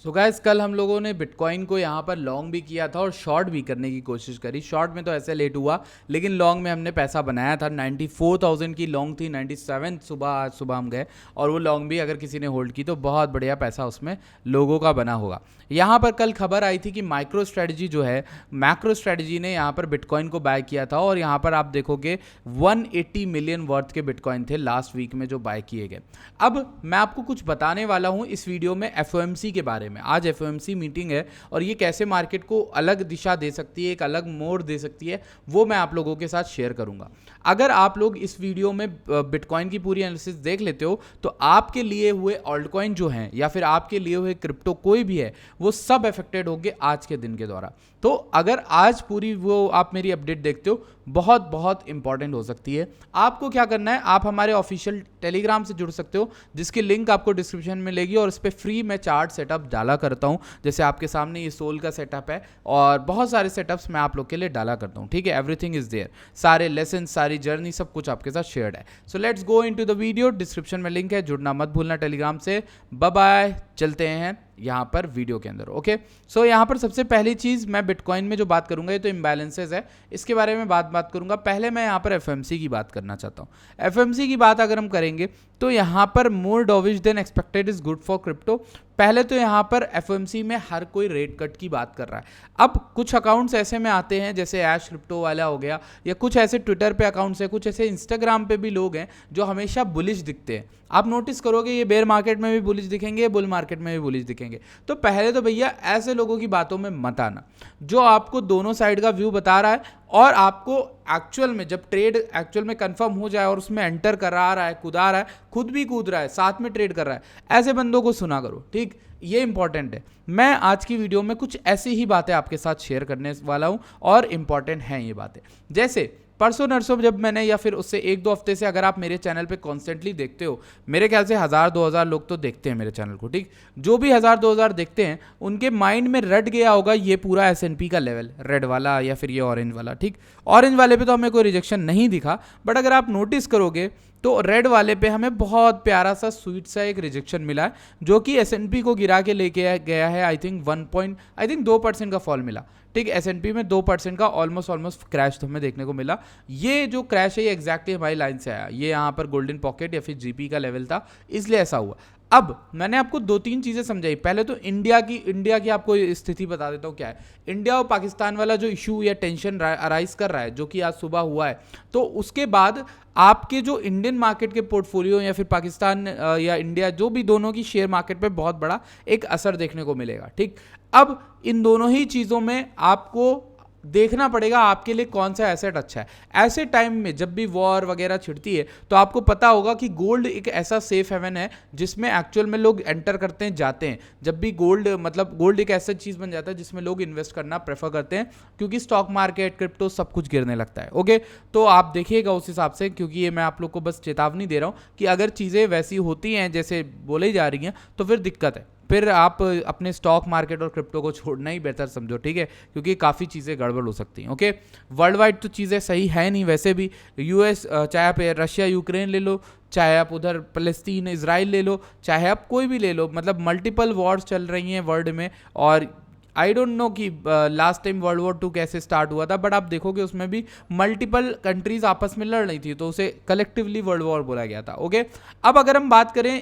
So guys कल हम लोगों ने बिटकॉइन को यहाँ पर लॉन्ग भी किया था और शॉर्ट भी करने की कोशिश करी। शॉर्ट में तो ऐसे लेट हुआ, लेकिन लॉन्ग में हमने पैसा बनाया था। 94,000 की लॉन्ग थी, 97 सुबह आज सुबह हम गए और वो लॉन्ग भी अगर किसी ने होल्ड की तो बहुत बढ़िया पैसा उसमें लोगों का बना होगा। यहाँ पर कल खबर आई थी कि माइक्रो स्ट्रेटजी जो है, मैक्रो स्ट्रेटजी ने यहाँ पर बिटकॉइन को बाय किया था और यहाँ पर आप देखोगे 180 मिलियन वर्थ के बिटकॉइन थे लास्ट वीक में जो बाय किए गए। अब मैं आपको कुछ बताने वाला हूँ इस वीडियो में एफओएमसी के बारे में। आज एफओएमसी मीटिंग है और ये कैसे मार्केट को अलग दिशा दे सकती है, एक अलग मोड़ दे सकती है, वो मैं आप लोगों के साथ शेयर करूंगा। अगर आप लोग इस वीडियो में बिटकॉइन की पूरी एनालिसिस देख लेते हो तो आपके लिए हुए ऑल्ट कॉइन जो हैं या फिर आपके लिए हुए क्रिप्टो कोई भी है वो सब अफेक्टेड होंगे आज के दिन के द्वारा। तो अगर आज पूरी वो आप मेरी अपडेट देखते हो बहुत बहुत इंपॉर्टेंट हो सकती है। आपको क्या करना है, आप हमारे ऑफिशियल टेलीग्राम से जुड़ सकते हो जिसकी लिंक आपको डिस्क्रिप्शन में मिलेगी और उस पर फ्री में चार्ट सेटअप डाला करता हूं। जैसे आपके सामने ये सोल का सेटअप है और बहुत सारे सेटअप्स मैं आप लोग के लिए डाला करता हूं। ठीक है, एवरीथिंग इज देयर, सारे लेसन, सारी जर्नी, सब कुछ आपके साथ शेयर्ड है। So let's go into the video. Description में लिंक है, जुड़ना मत भूलना टेलीग्राम से। बाय बाय, चलते हैं यहाँ पर वीडियो के अंदर। ओके, सो यहाँ पर सबसे पहली चीज़ मैं बिटकॉइन में जो बात करूंगा ये तो इम्बैलेंसेस है, इसके बारे में बात करूंगा। पहले मैं यहाँ पर एफएमसी की बात करना चाहता हूँ। एफएमसी की बात अगर हम करेंगे तो यहाँ पर more dovish than expected is good for crypto. पहले तो यहाँ पर एफओएमसी में हर कोई रेट कट की बात कर रहा है। अब कुछ अकाउंट्स ऐसे में आते हैं जैसे ऐश क्रिप्टो वाला हो गया, या कुछ ऐसे ट्विटर पे अकाउंट्स है, कुछ ऐसे इंस्टाग्राम पे भी लोग हैं जो हमेशा बुलिश दिखते हैं। आप नोटिस करोगे ये बेयर मार्केट में भी बुलिश दिखेंगे, बुल मार्केट में भी बुलिश दिखेंगे। तो पहले तो भैया ऐसे लोगों की बातों में मत आना जो आपको दोनों साइड का व्यू बता रहा है और आपको एक्चुअल में जब ट्रेड एक्चुअल में कंफर्म हो जाए और उसमें एंटर करा रहा है, कूदा रहा है, खुद भी कूद रहा है, साथ में ट्रेड कर रहा है, ऐसे बंदों को सुना करो। ठीक, ये इंपॉर्टेंट है। मैं आज की वीडियो में कुछ ऐसी ही बातें आपके साथ शेयर करने वाला हूं और इंपॉर्टेंट हैं ये बातें। जैसे परसों नरसों जब मैंने, या फिर उससे एक दो हफ्ते से अगर आप मेरे चैनल पे कॉन्स्टेंटली देखते हो, मेरे ख्याल से 1000-2000 लोग तो देखते हैं मेरे चैनल को। ठीक, जो भी 1000-2000 देखते हैं उनके माइंड में रट गया होगा ये पूरा एसएनपी का लेवल, रेड वाला या फिर ये ऑरेंज वाला। ठीक, ऑरेंज वाले पे तो हमें कोई रिजेक्शन नहीं दिखा, बट अगर आप नोटिस करोगे तो रेड वाले पे हमें बहुत प्यारा सा स्वीट सा एक रिजेक्शन मिला है जो कि एसएनपी को गिरा के लेके गया है। आई थिंक 2% का फॉल मिला। ठीक, एसएनपी में 2% का ऑलमोस्ट क्रैश तो हमें देखने को मिला। ये जो क्रैश है ये एग्जैक्टली हमारी लाइन से आया, ये यहाँ पर गोल्डन पॉकेट या फिर जीपी का लेवल था, इसलिए ऐसा हुआ। अब मैंने आपको दो तीन चीज़ें समझाई। पहले तो इंडिया की आपको स्थिति बता देता हूँ क्या है। इंडिया और पाकिस्तान वाला जो इशू या टेंशन अराइज कर रहा है जो कि आज सुबह हुआ है, तो उसके बाद आपके जो इंडियन मार्केट के पोर्टफोलियो या फिर पाकिस्तान या इंडिया जो भी दोनों की शेयर मार्केट पे बहुत बड़ा एक असर देखने को मिलेगा। ठीक, अब इन दोनों ही चीज़ों में आपको देखना पड़ेगा आपके लिए कौन सा एसेट अच्छा है। ऐसे टाइम में जब भी वॉर वगैरह छिड़ती है तो आपको पता होगा कि गोल्ड एक ऐसा सेफ हेवन है जिसमें एक्चुअल में लोग एंटर करते हैं, जाते हैं। जब भी गोल्ड एक ऐसा चीज़ बन जाता है जिसमें लोग इन्वेस्ट करना प्रेफर करते हैं, क्योंकि स्टॉक मार्केट, क्रिप्टो सब कुछ गिरने लगता है। ओके, तो आप देखिएगा उस हिसाब से, क्योंकि ये मैं आप लोग को बस चेतावनी दे रहा हूँ कि अगर चीज़ें वैसी होती हैं जैसे बोली जा रही हैं तो फिर दिक्कत है, फिर आप अपने स्टॉक मार्केट और क्रिप्टो को छोड़ना ही बेहतर समझो। ठीक है, क्योंकि काफ़ी चीज़ें गड़बड़ हो सकती हैं। ओके, वर्ल्ड वाइड तो चीज़ें सही है नहीं वैसे भी। यूएस, चाहे आप रशिया यूक्रेन ले लो, चाहे आप उधर फलस्तीन इजराइल ले लो, चाहे आप कोई भी ले लो, मतलब मल्टीपल वॉर्स चल रही हैं वर्ल्ड में। और आई डोंट नो कि लास्ट टाइम वर्ल्ड वॉर 2 कैसे स्टार्ट हुआ था, बट आप देखोगे उसमें भी मल्टीपल कंट्रीज आपस में लड़ रही थी, तो उसे कलेक्टिवली वर्ल्ड वॉर बोला गया था। ओके, अब अगर हम बात करें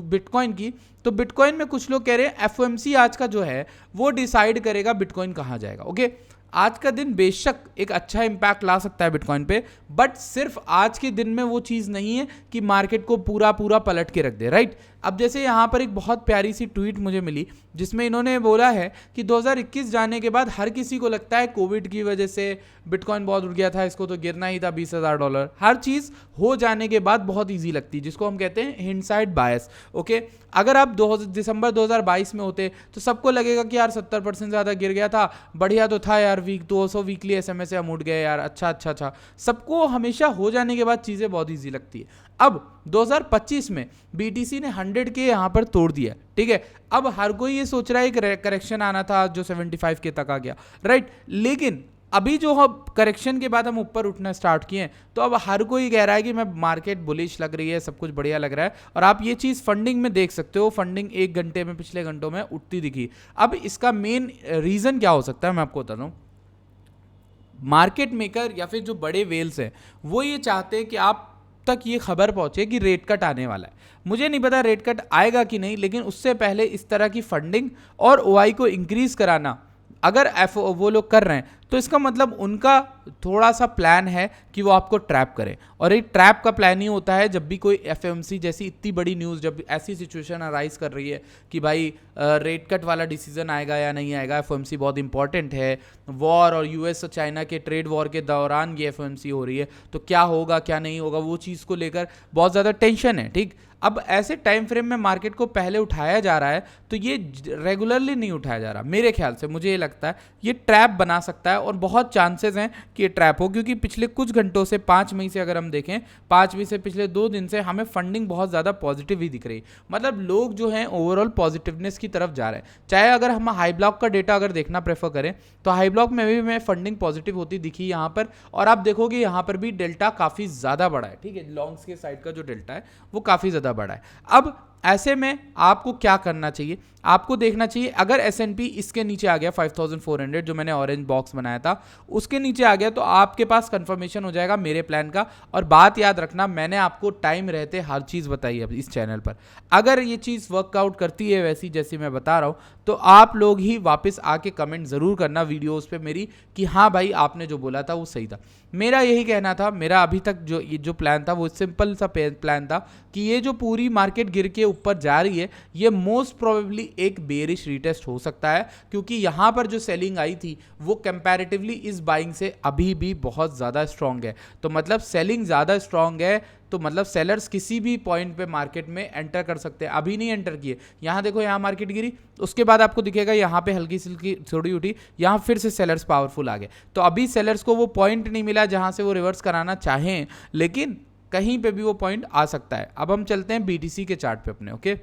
बिटकॉइन की, तो बिटकॉइन में कुछ लोग कह रहे हैं एफओएमसी आज का जो है वो डिसाइड करेगा बिटकॉइन कहाँ जाएगा। ओके, आज का दिन बेशक एक अच्छा इंपैक्ट ला सकता है बिटकॉइन पे, बट सिर्फ आज के दिन में वो चीज़ नहीं है कि मार्केट को पूरा पलट के रख दे। राइट, अब जैसे यहाँ पर एक बहुत प्यारी सी ट्वीट मुझे मिली जिसमें इन्होंने बोला है कि 2021 जाने के बाद हर किसी को लगता है कोविड की वजह से बिटकॉइन बहुत उड़ गया था, इसको तो गिरना ही था $20,000। हर चीज़ हो जाने के बाद बहुत ईजी लगती है, जिसको हम कहते हैं हिंडसाइड बायस। ओके, अगर आप दिसंबर 2022 में होते तो सबको लगेगा कि यार 70% ज़्यादा गिर गया था, बढ़िया तो था यार, 200 वीकली एसएमएस से हम उठ गए यार, अच्छा। सबको हमेशा हो जाने के बाद चीज़ें बहुत ईजी लगती है। अब 2025 में बीटीसी ने 100 के यहाँ पर तोड़ दिया। ठीक है, अब हर कोई ये सोच रहा है एक करेक्शन आना था जो 75 के तक आ गया। राइट, लेकिन अभी जो हम करेक्शन के बाद हम ऊपर उठना स्टार्ट किए हैं, तो अब हर कोई कह रहा है कि मैं मार्केट बुलिश लग रही है, सब कुछ बढ़िया लग रहा है। और आप ये चीज़ फंडिंग में देख सकते हो, फंडिंग 1 घंटे में, पिछले घंटों में उठती दिखी। अब इसका मेन रीज़न क्या हो सकता है, मैं आपको बताता हूँ। मार्केट मेकर या फिर जो बड़े वेल्स हैं, वो ये चाहते हैं कि आप तक ये खबर पहुंचे कि रेट कट आने वाला है। मुझे नहीं पता रेट कट आएगा कि नहीं, लेकिन उससे पहले इस तरह की फंडिंग और ओआई को इंक्रीज कराना अगर वो लोग कर रहे हैं, तो इसका मतलब उनका थोड़ा सा प्लान है कि वो आपको ट्रैप करें। और एक ट्रैप का प्लान ही होता है जब भी कोई एफएमसी जैसी इतनी बड़ी न्यूज़, जब ऐसी सिचुएशन अराइज कर रही है कि भाई रेट कट वाला डिसीजन आएगा या नहीं आएगा, एफएमसी बहुत इंपॉर्टेंट है। वॉर और यूएस और चाइना के ट्रेड वॉर के दौरान ये एफएमसी हो रही है, तो क्या होगा क्या नहीं होगा, वो चीज़ को लेकर बहुत ज़्यादा टेंशन है। ठीक, अब ऐसे टाइम फ्रेम में मार्केट को पहले उठाया जा रहा है, तो ये रेगुलरली नहीं उठाया जा रहा। मेरे ख्याल से मुझे ये लगता है ये ट्रैप बना सकता है, और बहुत चांसेस हैं कि ये ट्रैप हो, क्योंकि पिछले कुछ घंटों से 5 मई से अगर हम देखें, 5 मई से पिछले 2 दिन से हमें फंडिंग बहुत ज़्यादा पॉजिटिव ही दिख रही। मतलब लोग जो हैं ओवरऑल पॉजिटिवनेस की तरफ जा रहे हैं। चाहे अगर हम हाई ब्लॉक का डेटा अगर देखना प्रेफर करें, तो हाई ब्लॉक में भी हमें फंडिंग पॉजिटिव होती दिखी यहाँ पर। और आप देखोगे यहाँ पर भी डेल्टा काफ़ी ज़्यादा बड़ा है। ठीक है, लॉन्ग्स के साइड का जो डेल्टा है वो काफ़ी ज़्यादा बड़ा है। अब ऐसे में आपको क्या करना चाहिए, आपको देखना चाहिए अगर S&P इसके नीचे आ गया 5400, जो मैंने ऑरेंज बॉक्स बनाया था उसके नीचे आ गया, तो आपके पास कंफर्मेशन हो जाएगा मेरे प्लान का। और बात याद रखना, मैंने आपको टाइम रहते हर चीज़ बताई है इस चैनल पर। अगर ये चीज़ वर्कआउट करती है वैसी जैसी मैं बता रहा हूँ, तो आप लोग ही वापस आके कमेंट ज़रूर करना वीडियोज़ पे मेरी कि हाँ भाई आपने जो बोला था वो सही था। मेरा यही कहना था, मेरा अभी तक जो प्लान था वो सिंपल सा प्लान था कि ये जो पूरी मार्केट गिर के ऊपर जा रही है, ये मोस्ट प्रोबेबली एक बेरिश रीटेस्ट हो सकता है, क्योंकि यहाँ पर जो सेलिंग आई थी वो कंपैरेटिवली इस बाइंग से अभी भी बहुत ज़्यादा स्ट्रांग है। तो मतलब सेलिंग ज़्यादा स्ट्रांग है, तो मतलब सेलर्स किसी भी पॉइंट पे मार्केट में एंटर कर सकते हैं। अभी नहीं एंटर किए, यहाँ देखो, यहाँ मार्केट गिरी, उसके बाद आपको दिखेगा यहाँ पे हल्की सिल्की थोड़ी उठी, यहाँ फिर से सेलर्स पावरफुल आ गए। तो अभी सेलर्स को वो पॉइंट नहीं मिला जहाँ से वो रिवर्स कराना चाहें, लेकिन कहीं पे भी वो पॉइंट आ सकता है। अब हम चलते हैं बीटीसी के चार्ट पे अपने। ओके,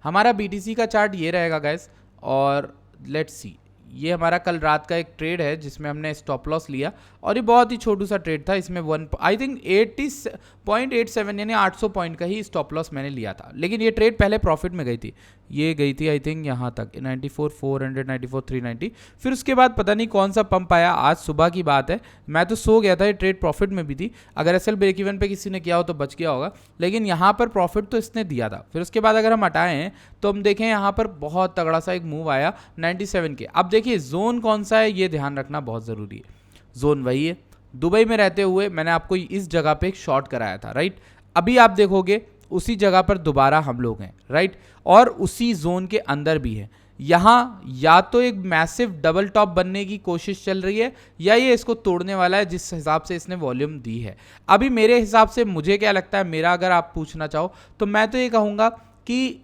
हमारा बीटीसी का चार्ट ये रहेगा गाइस, और लेट्स सी, ये हमारा कल रात का एक ट्रेड है जिसमें हमने स्टॉप लॉस लिया, और ये बहुत ही छोटू सा ट्रेड था। इसमें आई थिंक 80.87 यानी 800 पॉइंट का ही स्टॉप लॉस मैंने लिया था, लेकिन ये ट्रेड पहले प्रॉफिट में गई थी। ये गई थी आई थिंक यहाँ तक 94,400, 94,390। फिर उसके बाद पता नहीं कौन सा पंप आया, आज सुबह की बात है, मैं तो सो गया था। ये ट्रेड प्रॉफिट में भी थी, अगर एसएल ब्रेक इवन पे किसी ने किया हो तो बच गया होगा, लेकिन यहाँ पर प्रॉफिट तो इसने दिया था। फिर उसके बाद अगर हम हटाएं हैं तो हम देखें यहाँ पर बहुत तगड़ा सा एक मूव आया 97 के। अब देखिए जोन कौन सा है ये ध्यान रखना बहुत ज़रूरी है। जोन वही है, दुबई में रहते हुए मैंने आपको इस जगह पे एक शॉर्ट कराया था, राइट। अभी आप देखोगे उसी जगह पर दोबारा हम लोग हैं, राइट, और उसी जोन के अंदर भी है। यहाँ या तो एक मैसिव डबल टॉप बनने की कोशिश चल रही है, या ये इसको तोड़ने वाला है जिस हिसाब से इसने वॉल्यूम दी है। अभी मेरे हिसाब से मुझे क्या लगता है, मेरा अगर आप पूछना चाहो तो मैं तो ये कहूँगा कि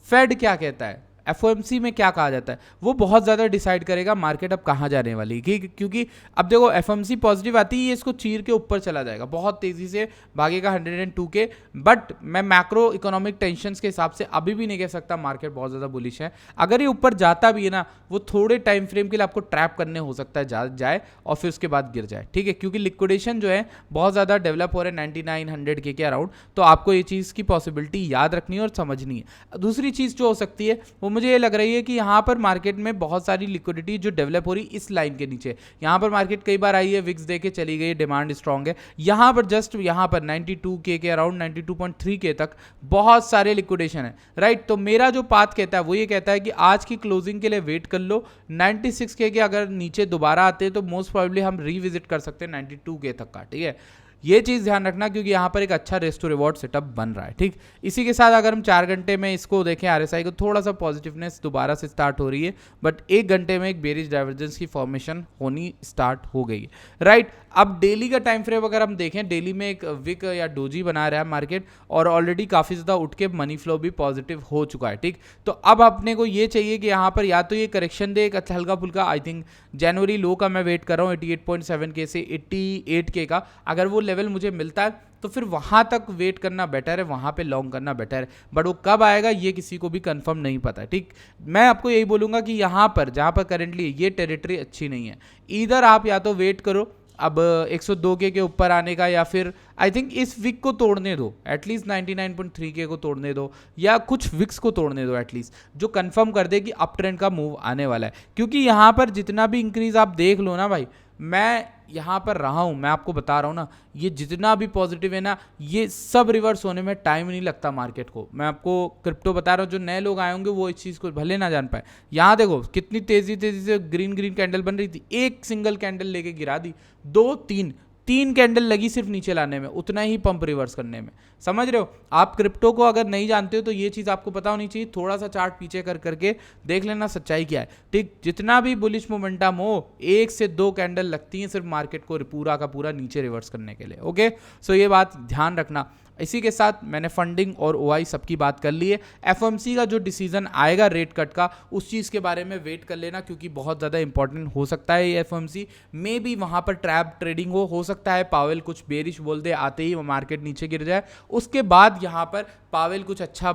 फेड क्या कहता है, एफओएमसी में क्या कहा जाता है, वो बहुत ज़्यादा डिसाइड करेगा मार्केट अब कहाँ जाने वाली है। क्योंकि अब देखो एफओएमसी पॉजिटिव आती है, इसको चीर के ऊपर चला जाएगा, बहुत तेज़ी से भागेगा 102 के। बट मैं मैक्रो इकोनॉमिक टेंशन्स के हिसाब से अभी भी नहीं कह सकता मार्केट बहुत ज़्यादा बुलिश है। अगर ये ऊपर जाता भी है ना, वो थोड़े टाइम फ्रेम के लिए आपको ट्रैप करने हो सकता है जाए और फिर उसके बाद गिर जाए, ठीक है, क्योंकि लिक्विडेशन जो है बहुत ज़्यादा डेवलप हो रहा है 9900 के अराउंड। तो आपको ये चीज़ की पॉसिबिलिटी याद रखनी है और समझनी है। दूसरी चीज़ जो हो सकती है वो मुझे ये लग रही है कि यहाँ पर मार्केट में बहुत सारी लिक्विडिटी जो डेवलप हो रही इस लाइन के नीचे, यहाँ पर मार्केट कई बार आई है, विक्स दे के चली गई, डिमांड स्ट्रांग है। यहाँ पर जस्ट यहाँ पर 92 के अराउंड 92.3 के तक बहुत सारे लिक्विडेशन है, राइट। तो मेरा जो पाथ कहता है वो ये कहता है कि आज की क्लोजिंग के लिए वेट कर लो। 96 के अगर नीचे दोबारा आते हैं तो मोस्ट प्रोबेबली हम रिविजिट कर सकते हैं 92 के तक का, ठीक है। ये चीज़ ध्यान रखना क्योंकि यहाँ पर एक अच्छा रेस्ट टू रिवॉर्ड सेटअप बन रहा है, ठीक। इसी के साथ अगर हम 4 घंटे में इसको देखें आरएसआई को, थोड़ा सा पॉजिटिवनेस दोबारा से स्टार्ट हो रही है, बट 1 घंटे में एक बेरिश डाइवर्जेंस की फॉर्मेशन होनी स्टार्ट हो गई है, राइट। अब डेली का टाइम फ्रेम अगर हम देखें, डेली में एक विक या डोजी बना रहा है मार्केट, और ऑलरेडी काफ़ी ज़्यादा उठ के मनी फ्लो भी पॉजिटिव हो चुका है, ठीक। तो अब अपने को ये चाहिए कि यहाँ पर या तो ये करेक्शन दे एक अच्छा हल्का फुल्का, आई थिंक जनवरी लो का मैं वेट कर रहा हूँ 88.7 के से 88 के का। अगर वो लेवल लेवल मुझे मिलता है तो फिर वहाँ तक वेट करना बेटर है, वहाँ पे लॉन्ग करना बेटर है। बट वो कब आएगा ये किसी को भी कंफर्म नहीं पता है, ठीक। मैं आपको यही बोलूँगा कि यहाँ पर जहाँ पर करेंटली ये टेरिटरी अच्छी नहीं है, इधर आप या तो वेट करो अब 102 के ऊपर आने का, या फिर आई थिंक इस वीक को तोड़ने दो, एटलीस्ट 99.3 के को तोड़ने दो, या कुछ विक्स को तोड़ने दो एटलीस्ट, जो कंफर्म कर दे कि अप ट्रेंड का मूव आने वाला है। क्योंकि यहाँ पर जितना भी इंक्रीज आप देख लो ना भाई, मैं यहाँ पर रहा हूँ, मैं आपको बता रहा हूँ ना, ये जितना भी पॉजिटिव है ना, ये सब रिवर्स होने में टाइम नहीं लगता मार्केट को। मैं आपको क्रिप्टो बता रहा हूँ, जो नए लोग आए होंगे वो इस चीज़ को भले ना जान पाए। यहाँ देखो कितनी तेजी से ग्रीन कैंडल बन रही थी, एक सिंगल कैंडल लेके गिरा दी, 2-3 कैंडल लगी सिर्फ नीचे लाने में, उतना ही पंप रिवर्स करने में। समझ रहे हो? आप क्रिप्टो को अगर नहीं जानते हो तो ये चीज़ आपको पता होनी चाहिए, थोड़ा सा चार्ट पीछे करके देख लेना सच्चाई क्या है, ठीक। जितना भी बुलिश मोमेंटम हो, 1 से 2 कैंडल लगती हैं सिर्फ मार्केट को पूरा का पूरा नीचे रिवर्स करने के लिए। ओके, सो ये बात ध्यान रखना। इसी के साथ मैंने फंडिंग और ओआई सबकी बात कर ली है। एफओएमसी का जो डिसीजन आएगा रेट कट का, उस चीज़ के बारे में वेट कर लेना, क्योंकि बहुत ज़्यादा इंपॉर्टेंट हो सकता है ये एफओएमसी में भी। वहाँ पर ट्रैप ट्रेडिंग हो सकता है पावेल कुछ बेरिश बोल दे, आते ही मार्केट नीचे गिर जाए, उसके बाद यहाँ पर पावेल कुछ अच्छा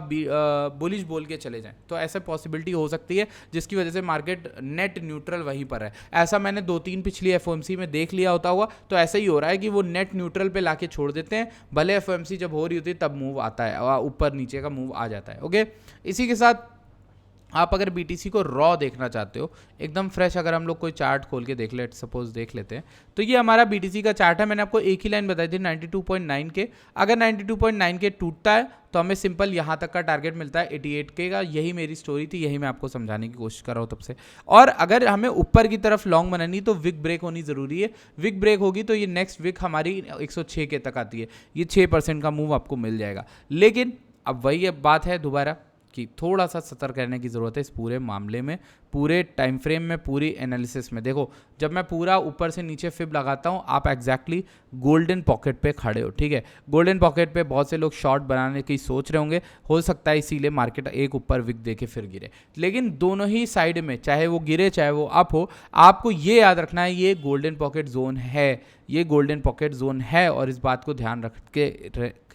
बुलिश बोल के चले जाएं, तो ऐसे पॉसिबिलिटी हो सकती है जिसकी वजह से मार्केट नेट न्यूट्रल वहीं पर है। ऐसा मैंने 2-3 पिछली एफओएमसी में देख लिया होता हुआ, तो ऐसा ही हो रहा है कि वो नेट न्यूट्रल पे लाके छोड़ देते हैं, भले एफओएमसी जब हो रही होती है तब मूव आता है, ऊपर नीचे का मूव आ जाता है। ओके, इसी के साथ आप अगर बीटीसी को रॉ देखना चाहते हो एकदम फ्रेश, अगर हम लोग कोई चार्ट खोल के देख ले, सपोज देख लेते हैं, तो ये हमारा बीटीसी का चार्ट है। मैंने आपको एक ही लाइन बताई थी 92.9 के, अगर 92.9 के टूटता है तो हमें सिंपल यहाँ तक का टारगेट मिलता है 88 के का। यही मेरी स्टोरी थी, यही मैं आपको समझाने की कोशिश कर रहा हूँ तब से। और अगर हमें ऊपर की तरफ लॉन्ग बनानी तो विक ब्रेक होनी ज़रूरी है। विक ब्रेक होगी तो ये नेक्स्ट विक हमारी 106 के तक आती है, ये 6% का मूव आपको मिल जाएगा। लेकिन अब वही बात है दोबारा कि थोड़ा सा सतर्क रहने की ज़रूरत है इस पूरे मामले में, पूरे टाइम फ्रेम में, पूरी एनालिसिस में। देखो, जब मैं पूरा ऊपर से नीचे फिब लगाता हूँ, आप एग्जैक्टली गोल्डन पॉकेट पे खड़े हो, ठीक है। गोल्डन पॉकेट पे बहुत से लोग शॉर्ट बनाने की सोच रहे होंगे, हो सकता है इसीलिए मार्केट एक ऊपर विक दे के फिर गिरे। लेकिन दोनों ही साइड में, चाहे वो गिरे चाहे वो अप हो, आपको ये याद रखना है ये गोल्डन पॉकेट जोन है, ये गोल्डन पॉकेट जोन है, और इस बात को ध्यान रख के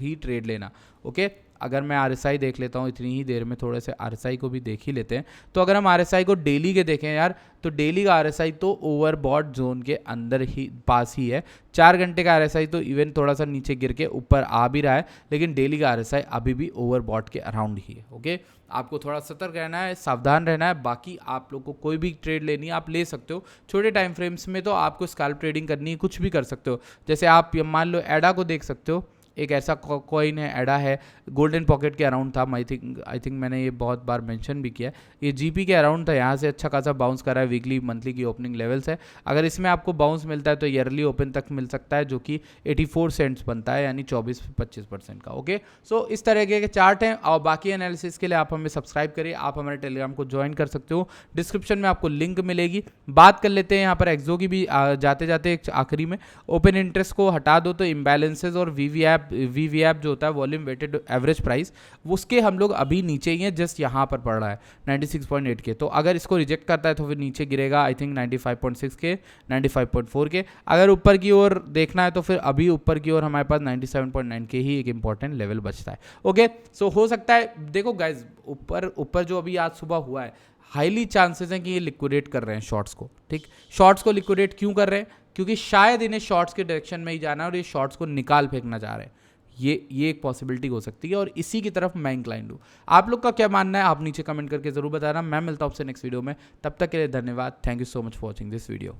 ही ट्रेड लेना। ओके, अगर मैं RSI देख लेता हूँ इतनी ही देर में, थोड़े से RSI को भी देख ही लेते हैं। तो अगर हम RSI को डेली के देखें यार, तो डेली का RSI तो ओवरबॉट जोन के अंदर ही पास ही है। 4 घंटे का RSI तो इवन थोड़ा सा नीचे गिर के ऊपर आ भी रहा है, लेकिन डेली का RSI अभी भी ओवरबॉट के अराउंड ही है। ओके, आपको थोड़ा सतर्क रहना है, सावधान रहना है। बाकी आप लोग को कोई भी ट्रेड लेनी है आप ले सकते हो, छोटे टाइम फ्रेम्स में तो आपको स्कैल्प ट्रेडिंग करनी है, कुछ भी कर सकते हो। जैसे आप मान लो एडा को देख सकते हो, एक ऐसा कॉइन है एडा है, गोल्डन पॉकेट के अराउंड था। आई थिंक मैंने ये बहुत बार मेंशन भी किया है, ये जीपी के अराउंड था, यहाँ से अच्छा खासा बाउंस कर रहा है, वीकली मंथली की ओपनिंग लेवल्स है। अगर इसमें आपको बाउंस मिलता है तो ईयरली ओपन तक मिल सकता है, जो कि 84 सेंट्स बनता है, यानी 24-25% का। ओके, सो इस तरह के चार्ट हैं, और बाकी एनालिसिस के लिए आप हमें सब्सक्राइब करिए, आप हमारे टेलीग्राम को ज्वाइन कर सकते हो, डिस्क्रिप्शन में आपको लिंक मिलेगी। बात कर लेते हैं यहाँ पर एक्सो की भी, जाते जाते आखिरी में ओपन इंटरेस्ट को हटा दो तो इम्बैलेंसेज और वीवीएप जो होता है वॉल्यूम वेटेड एवरेज प्राइस, उसके हम लोग अभी नीचे ही हैं, जस्ट यहाँ पर पड़ रहा है 96.8 के। तो अगर इसको रिजेक्ट करता है तो फिर नीचे गिरेगा आई थिंक 95.6 के, 95.4 के। अगर ऊपर की ओर देखना है तो फिर अभी ऊपर की ओर हमारे पास 97.9 के ही एक इंपॉर्टेंट लेवल बचता है। ओके, सो हो सकता है, देखो गाइज, ऊपर जो अभी आज सुबह हुआ है, हाईली चांसेस हैं कि ये लिक्विडेट कर रहे हैं शॉर्ट्स को, ठीक। शॉर्ट्स को लिक्विडेट क्यों कर रहे हैं? क्योंकि शायद इन्हें शॉर्ट्स के डायरेक्शन में ही जाना है और ये शॉर्ट्स को निकाल फेंकना चाह रहे हैं। ये एक पॉसिबिलिटी हो सकती है, और इसी की तरफ मैं इंक्लाइंड हूँ। आप लोग का क्या मानना है आप नीचे कमेंट करके जरूर बताना। मैं मिलता हूँ आपसे नेक्स्ट वीडियो में, तब तक के लिए धन्यवाद। Thank you so much for watching this video.